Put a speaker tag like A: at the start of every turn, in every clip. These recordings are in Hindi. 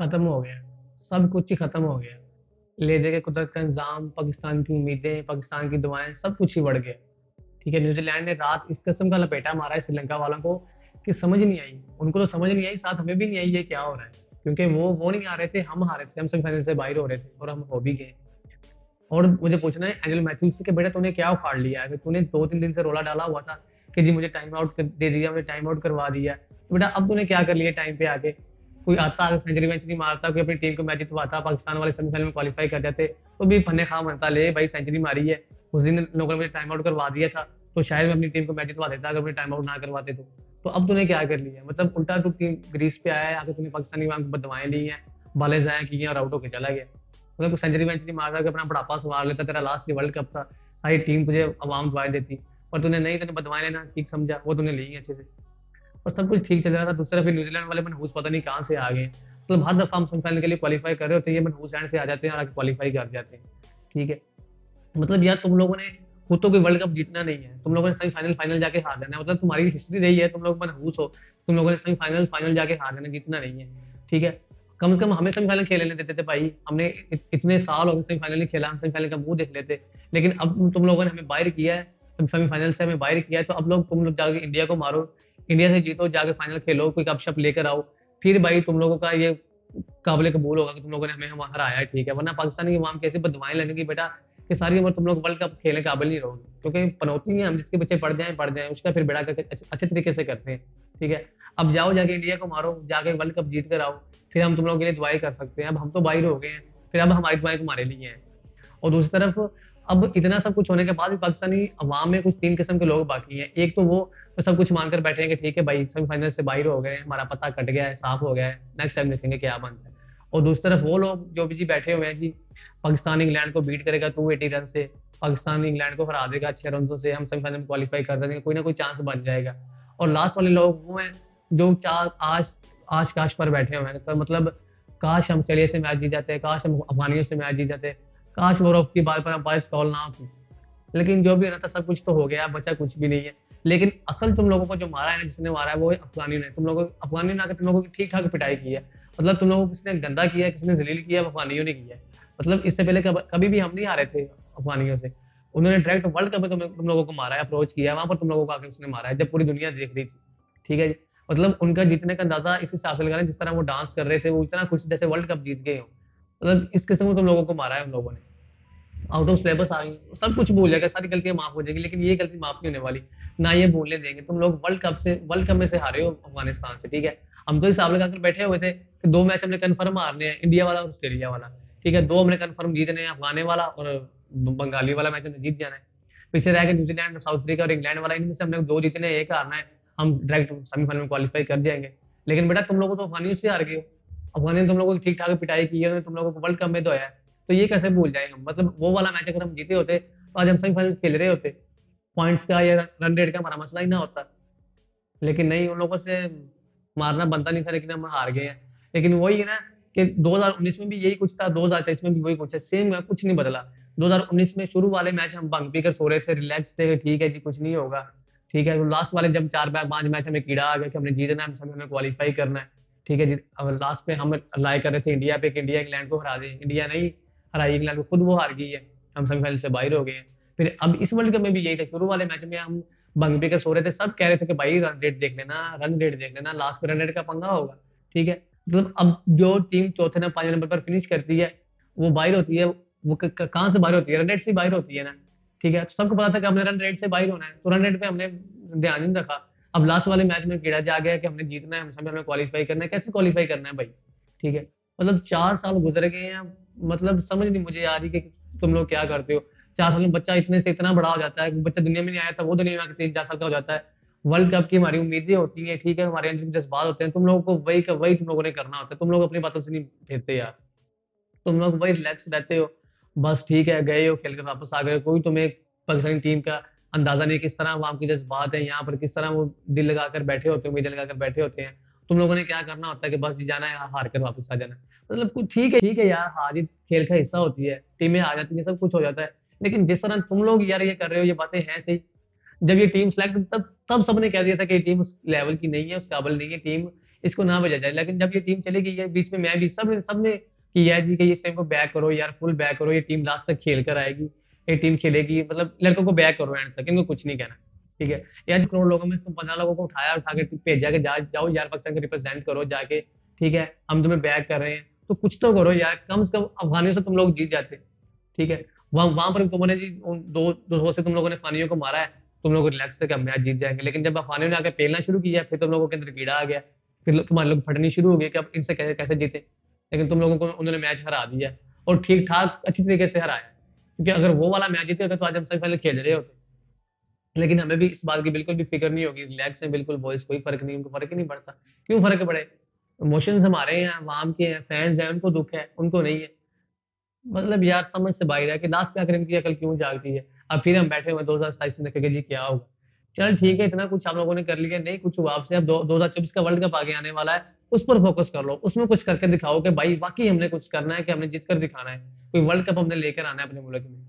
A: खत्म हो गया, सब कुछ ही खत्म हो गया। ले दे के कुदरत का इंजाम, पाकिस्तान की उम्मीदें, पाकिस्तान की दुआएं, सब कुछ ही बढ़ गया। ठीक है, न्यूजीलैंड ने रात इस किस्म का लपेटा मारा है श्रीलंका वालों को कि समझ नहीं आई। उनको तो समझ नहीं आई, साथ हमें भी नहीं आई ये क्या हो रहा है। क्योंकि वो नहीं आ रहे थे, हम हारे थे, हम सेमीफाइनल से बाहर हो रहे थे और हम हो भी गए। और मुझे पूछना है एंजल मैथ्यूज से कि बेटा तूने क्या उखाड़ लिया है? तूने 2-3 दिन से रोला डाला हुआ था कि जी मुझे टाइम आउट दे दिया, मुझे टाइम आउट करवा दिया, तो बेटा अब तूने क्या कर लिया टाइम पे आके? कोई आता अगर सेंचुरी वेंचुरी मारता, कोई अपनी टीम को मैच जितवाता, पाकिस्तान वाले सेमीफाइनल में क्वालिफाई कर जाते, तो भी फन्ने खा बनता, ले भाई सेंचुरी मारी है, उस दिन लोगों ने मुझे टाइम आउट करवा दिया था, तो शायद मैं अपनी टीम को मैच जितवा देता अगर मुझे टाइम आउट ना करवाते तो अब तूने क्या कर लिया? मतलब उल्टा तू टीम ग्रीस पे आया है, आके तूने पाकिस्तानी वहां बदवाएं ली हैं, बाले जाया की हैं और आउट होकर चला गया। मतलब सेंचुरी वेंचुरी मारता कि अपना बुढ़ापा संवार लेता, तेरा लास्ट वर्ल्ड कप था, भाई टीम तुझे अवाम दुआएं देती, और तूने नहीं, तूने बदवाएं लेना ठीक समझा, वो तूने ली अच्छे से, और सब कुछ ठीक चल रहा था। दूसरा फिर न्यूजीलैंड वाले मनहूस पता नहीं कहाँ से आ गए। मतलब हर दफा हम सेमीफाइनल के लिए क्वालिफाई कर रहे होते हैं, ये मनहूस एंड से आ जाते हैं और आगे क्वालिफाई कर जाते हैं। ठीक है, मतलब यार तुम लोगों ने खुद तो कोई वर्ल्ड कप जीतना नहीं है, तुम लोगों ने सेमीफाइनल फाइनल जाके हार जाना है। मतलब तुम्हारी हिस्ट्री रही है, तुम लोग मनहूस हो, तुम लोगों ने सेमीफाइनल फाइनल जाके हार जाना, जीतना नहीं है। ठीक है, कम से कम हमें सेमीफाइनल खेलने देते थे भाई, हमने इतने साल हो गए सेमीफाइनल नहीं खेला, हम सेमीफाइनल का मुंह देख लेते। लेकिन अब तुम लोगों ने हमें बाहर किया है, सेमीफाइनल से हमें बाहर किया है, तो अब लोग तुम लोग जाके इंडिया को मारो, इंडिया से जीतो, जाके फाइनल खेलो, कोई कप शप लेकर आओ, फिर भाई तुम लोगों का ये काबिल कबूल होगा कि तुम लोगों ने हमें हम हराया है। ठीक है, वरना पाकिस्तान की आवाम कैसे बदवाएं लगेगी बेटा कि सारी उम्र तुम लोग वर्ल्ड कप खेलने काबिल नहीं रहोगे, क्योंकि पनौती है, हम जिसके बच्चे पढ़ जाए उसका फिर बेड़ा करके अच्छे तरीके से करते हैं। ठीक है, अब जाओ जाके इंडिया को मारो, जाके वर्ल्ड कप जीत कर आओ, फिर हम तुम लोगों के लिए दुआएं कर सकते हैं। अब हम तो बाहर हो गए हैं, फिर अब हमारी दुआएं तुम्हारे लिए हैं। और दूसरी तरफ अब इतना सब कुछ होने के बाद भी पाकिस्तानी अवाम में कुछ 3 किस्म के लोग बाकी हैं। एक तो वो तो सब कुछ मानकर बैठे हैं कि ठीक है भाई सेमीफाइनल से बाहर हो गए, हमारा पता कट गया है, साफ हो गया है, नेक्स्ट टाइम देखेंगे क्या बनता है। और दूसरी तरफ वो लोग जो भी जी बैठे हुए हैं जी, पाकिस्तान इंग्लैंड को बीट करेगा 280 रन से, पाकिस्तान इंग्लैंड को हरा देगा अच्छे रनों से, हम सेमीफाइनल में क्वालिफाई कर देंगे, कोई ना कोई चांस बन जाएगा। और लास्ट वाले लोग वो हैं जो चार आज आश काश पर बैठे हुए हैं, तो मतलब काश हम चलिए से मैच जीत जाते, काश हम अफगानियों से मैच जीत जाते, काश वो की बाल पर अंपायर कॉल ना होती। लेकिन जो भी रहता सब कुछ तो हो गया, बचा कुछ भी नहीं है। लेकिन असल तुम लोगों को जो मारा है ना, जिसने मारा है वो है अफगानियों ने। तुम लोगों अफगानियों ने आकर तुम लोगों की ठीक ठाक पिटाई की है। मतलब तुम लोगों को किसने गंदा किया है, किसने जलील किया है, अफगानियों ने किया है। मतलब इससे पहले कभी भी हम नहीं हारे थे अफगानियों से। उन्होंने डायरेक्ट वर्ल्ड कप में तुम लोगों को मारा है, अप्रोच किया है, वहां पर तुम लोगों को आकर उसने मारा है जब पूरी दुनिया देख रही थी। ठीक है जी, मतलब उनका जीतने का अंदाजा इस हिसाब से लगा रहे हैं, जिस तरह वो डांस कर रहे थे, वो इतना खुश जैसे वर्ल्ड कप जीत गए हो। मतलब इस किस्म में तुम लोगों को मारा है उन लोगों ने, आउट ऑफ सिलेबस आ गई, सब कुछ भूल जाएगा, सारी गलतियां माफ हो जाएगी, लेकिन ये गलती माफ नहीं होने वाली, ना ये भूलने देंगे। तुम लोग वर्ल्ड कप में से हारे हो अफगानिस्तान से। ठीक है, हम तो हिसाब लगाकर बैठे हुए थे कि 2 मैच हमने कंफर्म हारने हैं, इंडिया वाला और ऑस्ट्रेलिया वाला। ठीक है, 2 हमने कंफर्म जीतने हैं, अफगाने वाला और बंगाली वाला मैच हमने जीत जाना है। पीछे रह गए न्यूजीलैंड, साउथ अफ्रीका और इंग्लैंड वाला, इनमें से हमने 2 जीतने हैं, एक हारना है, हम डायरेक्ट सेमीफाइनल में क्वालिफाई कर जाएंगे। लेकिन बेटा तुम लोगों तो अफगानियों से हार गए हो, अफगानी ने तुम लोगों की ठीक ठाक पिटाई की है, तुम लोगों को वर्ल्ड कप में तो आया है, तो ये कैसे भूल जाए हम? मतलब वो वाला मैच अगर हम जीते होते तो आज हम सेमीफाइनल खेल रहे होते, पॉइंट्स का या रन रेट का हमारा मसला ही ना होता। लेकिन नहीं, उन लोगों से मारना बनता नहीं था, लेकिन हम हार गए हैं। लेकिन वही है ना कि 2019 में भी यही कुछ था, 2023 में भी वही कुछ है, सेम है, कुछ नहीं बदला। 2019 में शुरू वाले मैच हम भंग पी कर सो रहे थे, रिलैक्स थे, ठीक है जी कुछ नहीं होगा। ठीक है, लास्ट वाले जब 4-5 मैच हमें कीड़ा आ गया कि हमने जीतना है, हमें क्वालिफाई करना है। ठीक है जी, अब लास्ट में हम अप्लाई कर रहे थे इंडिया पे कि इंडिया इंग्लैंड को हरा दे, इंडिया नहीं हराई, इंग्लैंड को खुद वो हार गई है, हम सेमीफाइनल से बाहर हो गए हैं। फिर अब इस वर्ल्ड कप में भी यही था, शुरू वाले मैच में हम भंग पी कर सो रहे थे, सब कह रहे थे कि भाई रन रेट देख लेना, रन रेट देख लेना, लास्ट में रन रेट का पंगा होगा। ठीक है, मतलब अब जो टीम चौथे नंबर 5 नंबर पर फिनिश करती है वो बाहर होती है, वो कहाँ से बाहर होती है? रन रेट से बाहर होती है ना। ठीक है, तो सबको पता था कि हमने रन रेट से बाहर होना है, तो रन रेट पे हमने ध्यान नहीं रखा। अब लास्ट वाले मैच में कीड़ा जा गया कि हमने जीतना है, हमें क्वालिफाई करना है, कैसे क्वालिफाई करना है भाई? ठीक है, मतलब 4 साल गुजर गए हैं, मतलब समझ नहीं मुझे आ रही कि तुम लोग क्या करते हो। 4 साल में बच्चा इतने से इतना बड़ा हो जाता है, बच्चा दुनिया में नहीं आया था, वो दुनिया में आके 3-4 साल का हो जाता है। वर्ल्ड कप की हमारी उम्मीदें होती हैं, ठीक है, हमारे अंदर जज्बात होते हैं, तुम लोगों को वही का वही तुम लोगों ने करना होता है, तुम लोग अपनी बातों से नहीं फेरते यार, तुम लोग वही रिलैक्स रहते हो। बस ठीक है, गए हो खेल कर वापस आ गए हो, कोई तुम्हें पाकिस्तानी टीम का अंदाजा नहीं किस तरह वहां के जज्बात है, यहाँ पर किस तरह वो दिल लगाकर बैठे होते हैं, उम्मीदें लगाकर बैठे होते हैं। तुम लोगों ने क्या करना होता है कि बस जी जाना है, हार कर वापस आ जाना है। मतलब कुछ ठीक है यार, हार जीत खेल का हिस्सा होती है, टीमें आ जाती है, सब कुछ हो जाता है। लेकिन जिस तरह तुम लोग यार ये कर रहे हो, ये बातें हैं सही। जब ये टीम सेलेक्ट, तब सबने कह दिया था कि ये टीम उस लेवल की नहीं है, उस काबिल नहीं है टीम, इसको ना भेजा जाए। लेकिन जब ये टीम चली गई है बीच में, मैं भी सबने किया है जी कि इस टाइम को बैक करो यार, फुल बैक करो, ये टीम लास्ट तक खेल कर आएगी, ये टीम खेलेगी, मतलब लड़कों को बैक करो एंड तक, इनको कुछ नहीं कहना। ठीक है, यार करोड़ लोगों में तुम 15 लोगों को उठाया, उठा के भेजा के जाओ यार पाकिस्तान को रिप्रेजेंट करो जाके, ठीक है, हम तुम्हें बैक कर रहे हैं, तो कुछ तो करो यार, कम से कम अफगानियों से तुम लोग जीत जाते। ठीक है, वहां पर तुमने जी दो से तुम लोगों ने अफगानियों को मारा है, तुम लोग रिलैक्स थे कि हम मैच जीत जाएंगे, लेकिन जब अफगानियों ने आके पेलना शुरू किया, फिर तुम लोगों के अंदर कीड़ा आ गया, फिर तुम्हारे लोग फटनी शुरू हो गए कि अब इनसे कैसे कैसे जीते। लेकिन तुम लोगों को उन्होंने मैच हरा दिया, और ठीक ठाक अच्छी तरीके से हराया, क्योंकि अगर वो वाला मैच जीते होते तो आज हम सेमीफाइनल खेल रहे होते। लेकिन हमें भी इस बात की बिल्कुल भी फिक्र नहीं होगी, रिलैक्स है बिल्कुल बॉयज, कोई फर्क नहीं, उनको फर्क ही नहीं पड़ता। क्यों फर्क पड़े, इमोशंस हमारे हैं, आवाम के हैं, फैंस हैं, उनको दुख है, उनको नहीं है। मतलब यार समझ से बाहर है कि लास्ट में आकर इनकी अकल क्यों जागती है। अब फिर हम बैठे हुए 2027 में देखेंगे जी क्या होगा। चल ठीक है, इतना कुछ आप लोगों ने कर लिया, नहीं कुछ हुआ आपसे, अब 2024 का वर्ल्ड कप आगे आने वाला है, उस पर फोकस कर लो, उसमें कुछ करके दिखाओ कि भाई वाकई हमने कुछ करना है, कि हमने जीत कर दिखाना है, कोई वर्ल्ड कप हमने लेकर आना है अपने मुल्क में,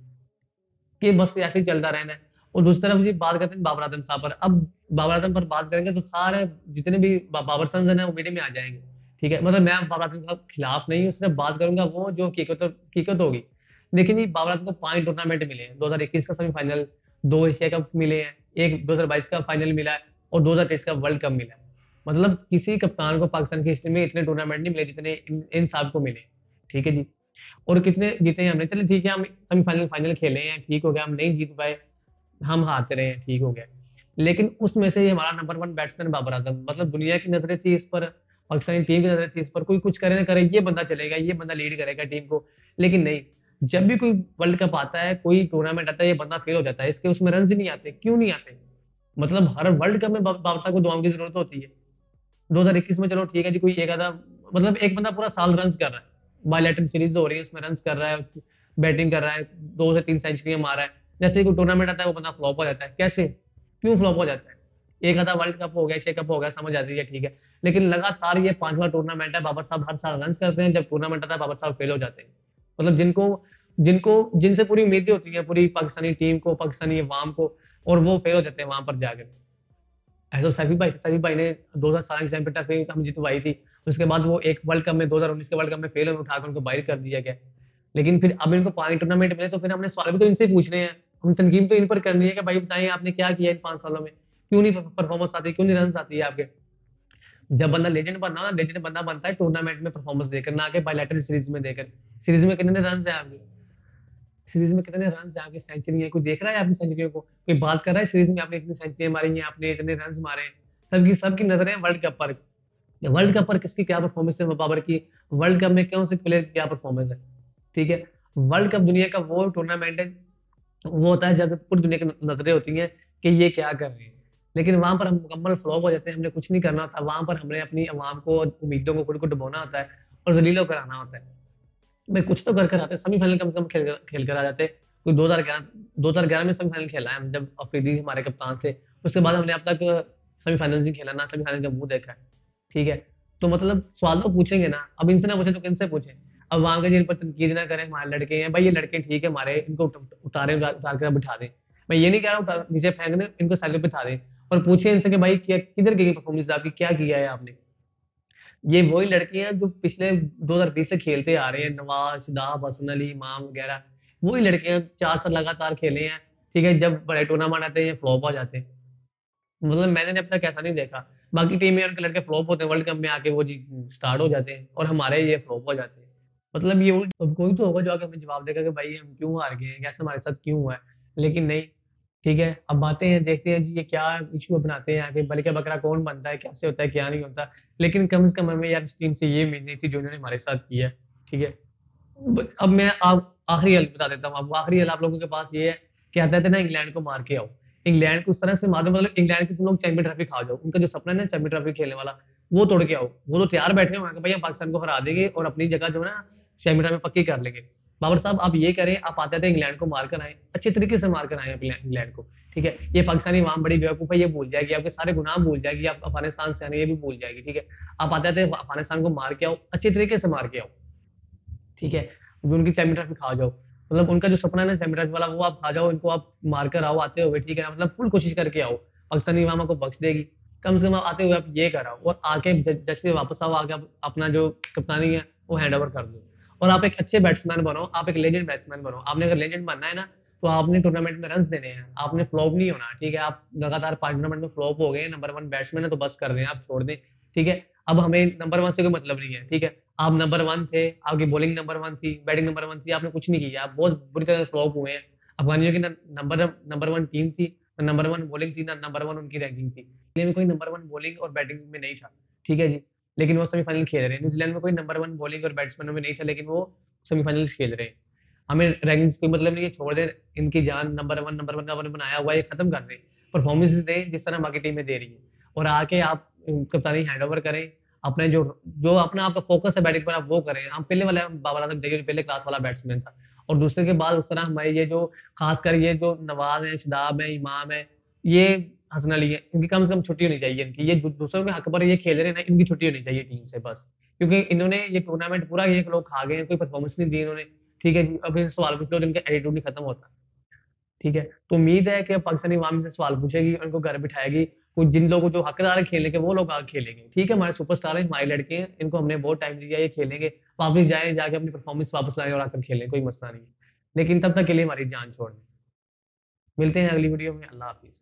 A: कि बस ऐसे ही चलता रहना है। और दूसरी तरफ जी बात करते हैं बाबर आजम साहब पर। अब बाबर आजम पर बात करेंगे तो सारे जितने भी बाबर सन्स हैं वो मीडिया में आ जाएंगे। ठीक है, मतलब मैं बाबर आजम के खिलाफ नहीं हूँ, सिर्फ बात करूंगा वो जो हकीकत होगी। देखिए जी, बाबर आजम को 5 टूर्नामेंट मिले हैं, 2021 का सेमीफाइनल, 2 एशिया कप मिले हैं, एक 2022 का फाइनल मिला है, और 2023 का वर्ल्ड कप मिला है। मतलब किसी कप्तान को पाकिस्तान की हिस्ट्री में इतने टूर्नामेंट नहीं मिले जितने इन साहब को मिले। ठीक है जी, और कितने जीते हैं हमने, चलिए ठीक है, हम सेमीफाइनल फाइनल खेले हैं, ठीक हो गया, हम नहीं जीत पाए, हम हारते रहे हैं, ठीक हो गया। लेकिन उसमें से हमारा नंबर 1 बैट्समैन बाबर आजम, मतलब दुनिया की नजरें थी इस पर, पाकिस्तानी टीम की नजरें थी इस पर, कोई कुछ करे ना करे ये बंदा चलेगा, ये बंदा लीड करेगा टीम को। लेकिन नहीं, जब भी कोई वर्ल्ड कप आता है, कोई टूर्नामेंट आता है, ये बंदा फेल हो जाता है, इसके उसमें रन ही नहीं आते। क्यों नहीं आते, मतलब हर वर्ल्ड कप में बाबर साहब को दुआओं की जरूरत होती है। 2021 में चलो ठीक है जी, कोई एक आधा, मतलब एक बंदा पूरा साल रन कर रहा है, बायलैटरल सीरीज हो रही है उसमें रन कर रहा है, बैटिंग कर रहा है, 2 से 3 सेंचुरियां मारा है, जैसे ही कोई टूर्नामेंट आता है वो बंदा फ्लॉप हो जाता है। कैसे, क्यों फ्लॉप हो जाता है, एक आधा वर्ल्ड कप हो गया, एशिया कप हो गया, समझ आती है, ठीक है, लेकिन लगातार ये 5वां टूर्नामेंट है, बाबर साहब हर साल रन करते हैं, जब टूर्नामेंट आता है बाबर साहब फेल हो जाते हैं। मतलब जिनको जिनको जिनसे पूरी उम्मीदें होती है पूरी पाकिस्तानी टीम को, पाकिस्तानी अवाम को, और वो फेल हो जाते हैं वहां पर जाकर। ऐसा तो सभी भाई ने 2017 की चैंपियन ट्रॉफी हम जितवाई थी, उसके बाद वो एक वर्ल्ड कप में 2019 के वर्ल्ड कप में फेल हुए, उठाकर उनको बाहर कर दिया गया। लेकिन फिर अब इनको 5 टूर्नामेंट मिले, तो फिर हमने सवाल भी तो इनसे पूछने हैं, हम तनकीद तो इन पर करनी है कि भाई बताइए आपने क्या किया इन 5 सालों में, क्यों नहीं परफॉर्मेंस आती, क्यों नहीं रन आती है आपके। जब बंदा लेजेंड बनना ना, लेजेंड बंदा बनता है टूर्नामेंट में परफॉर्मेंस देकर, ना के बायलैटरल सीरीज में देकर। सीरीज में कितने रन है आपके, सीरीज में कितने रन है आपकी, सेंचुरी है, कोई देख रहा है आपकी सेंचुरियों को, कोई बात कर रहा है सीरीज में आपने इतनी सेंचुरियां मारी हैं, आपने इतने रन मारे हैं। सबकी नजरें वर्ल्ड कप पर, वर्ल्ड कप पर किसकी क्या परफॉर्मेंस है बाबर की, वर्ल्ड कप में कौन से प्लेयर की क्या परफॉर्मेंस है। ठीक है, वर्ल्ड कप दुनिया का वो टूर्नामेंट है, वो होता है जब पूरी दुनिया की नजरें होती हैं कि ये क्या कर रहे हैं। लेकिन वहां पर हम मुकम्मल फ्लॉप हो जाते हैं, हमने कुछ नहीं करना होता, वहां पर हमने अपनी आवाम को, उम्मीदों को, खुद को डुबोना होता है, और जलीलों कराना होता है। भाई कुछ तो कर आते, सेमीफाइनल कम से कम खेल कर आ जाते। कोई 2011 में सेमीफाइनल खेला है हम, जब अफरीदी हमारे कप्तान थे, उसके बाद हमने अब तक सेमीफाइनल नहीं खेला, ना सेमीफाइनल का मुंह देखा है। ठीक है, तो मतलब सवाल तो पूछेंगे ना, अब इनसे ना पूछे तो किनसे पूछे। अब वहां के जिन पर तनकीद ना करें, हमारे लड़के हैं भाई, ये लड़के ठीक है हमारे, इनको उतार कर बिठा दें। मैं ये नहीं कह रहा हूँ नीचे फेंक दें, इनको साइड पे बिठा दें, और पूछे इनसे कि भाई किधर गई परफॉर्मेंस आपकी, क्या किया है आपने। ये वही लड़के हैं जो पिछले 2020 से खेलते आ रहे हैं, नवाज, शादाब, हसन अली, इमाम वगैरह, वही लड़के हैं, 4 साल लगातार खेले हैं। ठीक है, जब बड़े टूर्नामेंट आते हैं फ्लॉप हो जाते हैं। मतलब मैंने अब तक ऐसा नहीं देखा, बाकी टीमें उनके लड़के फ्लॉप होते हैं, वर्ल्ड कप में आके वो जी स्टार्ट हो जाते हैं, और हमारे ये फ्लॉप हो जाते हैं। मतलब ये उल्ट, अब कोई तो होगा जो आके हमें जवाब देगा कि भाई हम क्यों हार गए हैं, कैसे हमारे साथ क्यों हुआ है। लेकिन नहीं, ठीक है, अब बातें हैं, देखते हैं जी ये क्या इशू बनाते हैं आगे, बल्कि बकरा कौन बनता है, कैसे होता है, क्या नहीं होता। लेकिन कम से कम हमें यार इस टीम से ये उम्मीद नहीं थी जो इन्होंने हमारे साथ किया है। ठीक है, अब मैं आप आखिरी हल बता देता हूँ, अब आखिरी हल आप लोगों के पास ये है, कहते थे ना इंग्लैंड को मार के आओ, इंग्लैंड को उस तरह से मार दो, मतलब इंग्लैंड की तुम लोग चैंपियन ट्रॉफी खा जाओ, उनका जो सपना है ना चैंपियन ट्रॉफी खेलने वाला, वो तोड़ के आओ। वो तो तैयार बैठे हुए हैं कि भाई हम पाकिस्तान को हरा देंगे और अपनी जगह जो है ना चैंपियन ट्रॉफी पक्की कर लेंगे। बाबर साहब आप ये करें, आप आते थे इंग्लैंड को मार कर आए, अच्छे तरीके से मार कर आए इंग्लैंड को। ठीक है, ये पाकिस्तानी अवाम बड़ी बेवकूफ है, ये भूल जाएगी, आपके सारे गुनाह भूल जाएगी, आप अफगानिस्तान से आने ये भी भूल जाएगी। ठीक है, आप आते थे अफगानिस्तान को मार के आओ, अच्छे तरीके से मार के आओ। ठीक है, उनकी चैंपियन ट्रॉफी खा जाओ, मतलब उनका जो सपना है ना चैंपियन ट्रॉफी वाला, वो आप खा जाओ, इनको आप मार कर आओ आते हुए। ठीक है ना, मतलब फुल कोशिश करके आओ, पाकिस्तानी अवाम को बख्श देगी। कम से कम आप आते हुए आप ये कराओ और आके जैसे वापस आओ, आके आप अपना जो कप्तानी है वो हैंड ओवर कर दो और आप एक अच्छे बैट्समैन बनो, आप एक लेजेंड बैट्समैन बनो। आपने अगर लेजेंड बनना है ना, तो आपने टूर्नामेंट में रन देने हैं, आपने फ्लॉप नहीं होना। ठीक है, आप लगातार 5 टूर्नामेंट में फ्लॉप हो गए, नंबर वन बैट्समैन है तो बस कर दें, आप छोड़ दें। ठीक है, अब हमें नंबर वन से कोई मतलब नहीं है। ठीक है, आप नंबर वन थे, आपकी बॉलिंग नंबर वन थी, बैटिंग नंबर वन थी, आपने कुछ नहीं किया, आप बहुत बुरी तरह फ्लॉप हुए हैं। अफगानियों की नंबर नंबर वन टीम थी, नंबर वन बॉलिंग थी, ना नंबर वन उनकी रैंकिंग थी। इंडिया में कोई नंबर वन बॉलिंग और बैटिंग में नहीं था। ठीक है जी, लेकिन वो सेमीफाइनल खेल रहे हैं। न्यूजीलैंड में कोई नंबर वन बॉलिंग और बैट्समैनों में नहीं था, लेकिन वो सेमीफाइनल खेल रहे हैं। हमें रैंकिंग्स कोई मतलब नहीं है, छोड़ दें। इनकी जान नंबर वन का बनाया हुआ है, ये खत्म कर दें। परफॉर्मेंस दें जिस तरह बाकी टीमें दे रही है, और आके आप कप्तानी हैंड ओवर करें। अपने जो जो अपना आपका फोकस है बैटिंग पर, आप वो करें। हम पहले वाले बाबर आजम देखिए, पहले क्लास वाला बैट्समैन था, और दूसरे के बाद उस तरह हमारे ये जो खासकर ये जो नवाज है, शदाब है, इमाम है, ये हसन अली है, इनकी कम से कम छुट्टी होनी चाहिए। इनकी ये दूसरों के हक पर ये खेल रहे हैं ना, इनकी छुट्टी होनी चाहिए टीम से बस। क्योंकि इन्होंने ये टूर्नामेंट पूरा ये लोग खा गए हैं, कोई परफॉर्मेंस नहीं दी इन्होंने। ठीक है जी, अब इनसे सवाल पूछ लो तो इनका एटीट्यूड नहीं खत्म होता। ठीक है, तो उम्मीद है कि पाकिस्तानी अवाम से सवाल पूछेगी और इनको घर बिठाएगी। कुछ जिन लोगों जो हकदार है खेलने के, वो लोग आगे खेलेंगे। ठीक है, हमारे सुपरस्टार है, हमारे लड़के हैं, इनको हमने बहुत टाइम दिया, ये खेलेंगे। वापस जाए, जाके अपनी परफॉर्मेंस वापस लाएं और आकर खेलें, कोई मसला नहीं है। लेकिन तब तक के लिए हमारी जान छोड़ दें। मिलते हैं अगली वीडियो में। अल्लाह हाफिज।